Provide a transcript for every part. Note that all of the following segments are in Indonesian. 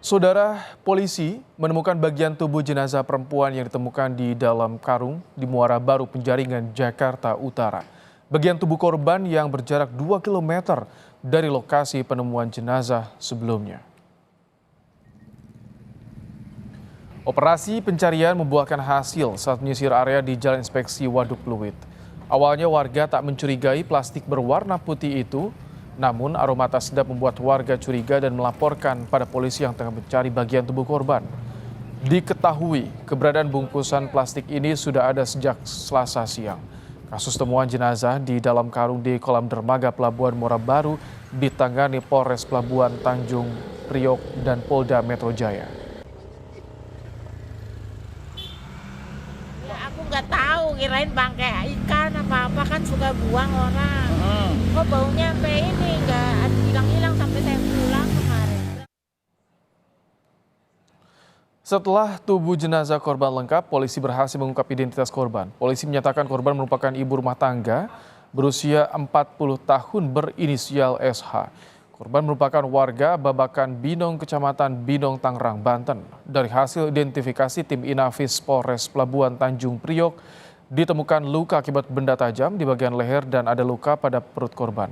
Saudara polisi menemukan bagian tubuh jenazah perempuan yang ditemukan di dalam karung di Muara Baru Penjaringan, Jakarta Utara. Bagian tubuh korban yang berjarak 2 km dari lokasi penemuan jenazah sebelumnya. Operasi pencarian membuahkan hasil saat menyisir area di Jalan Inspeksi Waduk Pluit. Awalnya warga tak mencurigai plastik berwarna putih itu, namun aroma tak sedap membuat warga curiga dan melaporkan pada polisi yang tengah mencari bagian tubuh korban. Diketahui keberadaan bungkusan plastik ini sudah ada sejak Selasa siang. Kasus temuan jenazah di dalam karung di kolam dermaga Pelabuhan Muara Baru ditangani Polres Pelabuhan Tanjung Priok dan Polda Metro Jaya. Aku nggak tahu, kirain bangkai ikan apa-apa kan suka buang orang. Kok baunya sampai ini nggak hilang-hilang sampai saya pulang kemarin. Setelah tubuh jenazah korban lengkap, polisi berhasil mengungkap identitas korban. Polisi menyatakan korban merupakan ibu rumah tangga berusia 40 tahun berinisial SH. Korban merupakan warga Babakan Binong, Kecamatan Binong, Tangerang, Banten. Dari hasil identifikasi tim Inafis Polres Pelabuhan Tanjung Priok, ditemukan luka akibat benda tajam di bagian leher dan ada luka pada perut korban.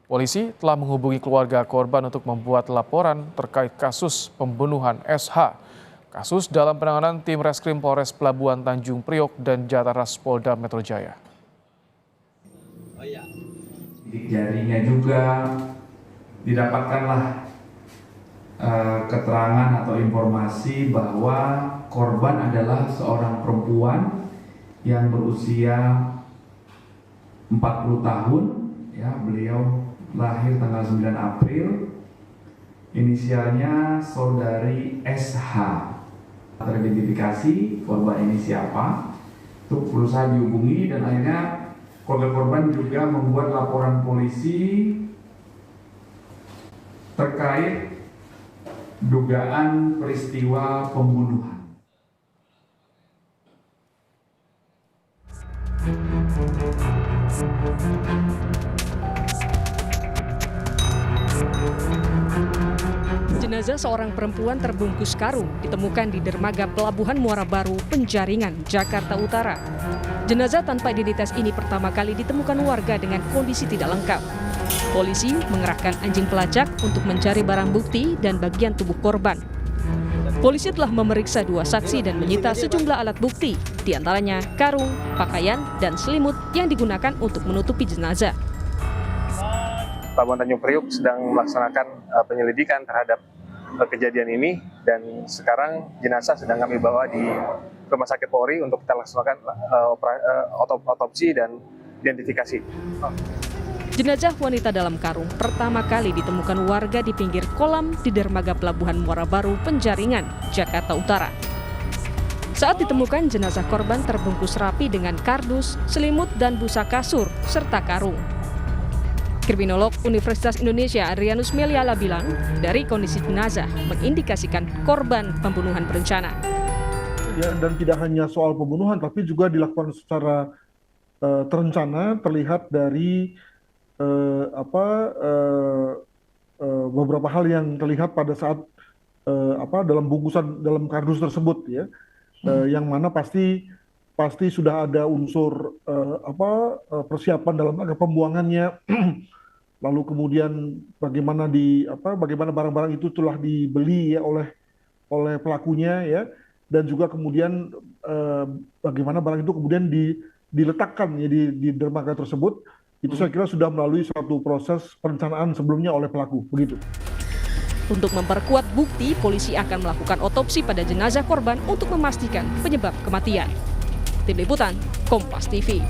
Polisi telah menghubungi keluarga korban untuk membuat laporan terkait kasus pembunuhan SH. Kasus dalam penanganan tim Reskrim Polres Pelabuhan Tanjung Priok dan Jataras Polda Metro Jaya. Sidik jarinya juga didapatkanlah keterangan atau informasi bahwa korban adalah seorang perempuan yang berusia 40 tahun, ya, beliau lahir tanggal 9 April, inisialnya saudari SH. Teridentifikasi korban ini siapa, itu berusaha dihubungi dan akhirnya keluarga korban juga membuat laporan polisi terkait dugaan peristiwa pembunuhan. Jenazah seorang perempuan terbungkus karung ditemukan di dermaga Pelabuhan Muara Baru, Penjaringan, Jakarta Utara. Jenazah tanpa identitas ini pertama kali ditemukan warga dengan kondisi tidak lengkap. Polisi mengerahkan anjing pelacak untuk mencari barang bukti dan bagian tubuh korban. Polisi telah memeriksa 2 saksi dan menyita sejumlah alat bukti, diantaranya karung, pakaian, dan selimut yang digunakan untuk menutupi jenazah. Pelabuhan Tanjung Priok sedang melaksanakan penyelidikan terhadap kejadian ini dan sekarang jenazah sedang kami bawa di Rumah Sakit Polri untuk kita laksanakan otopsi dan identifikasi. Jenazah wanita dalam karung pertama kali ditemukan warga di pinggir kolam di dermaga Pelabuhan Muara Baru, Penjaringan, Jakarta Utara. Saat ditemukan, jenazah korban terbungkus rapi dengan kardus, selimut, dan busa kasur, serta karung. Kriminolog Universitas Indonesia Adrianus Meliala bilang, dari kondisi jenazah mengindikasikan korban pembunuhan berencana. Ya, dan tidak hanya soal pembunuhan, tapi juga dilakukan secara terencana, terlihat dari beberapa hal yang terlihat pada saat dalam bungkusan dalam kardus tersebut, ya, yang mana pasti sudah ada unsur persiapan dalam rangka pembuangannya. Lalu kemudian bagaimana barang-barang itu telah dibeli, ya, oleh pelakunya, ya, dan juga kemudian bagaimana barang itu kemudian diletakkan, ya, di dermaga tersebut. Itu saya kira sudah melalui suatu proses perencanaan sebelumnya oleh pelaku, begitu. Untuk memperkuat bukti, polisi akan melakukan otopsi pada jenazah korban untuk memastikan penyebab kematian. Tim Liputan, Kompas TV.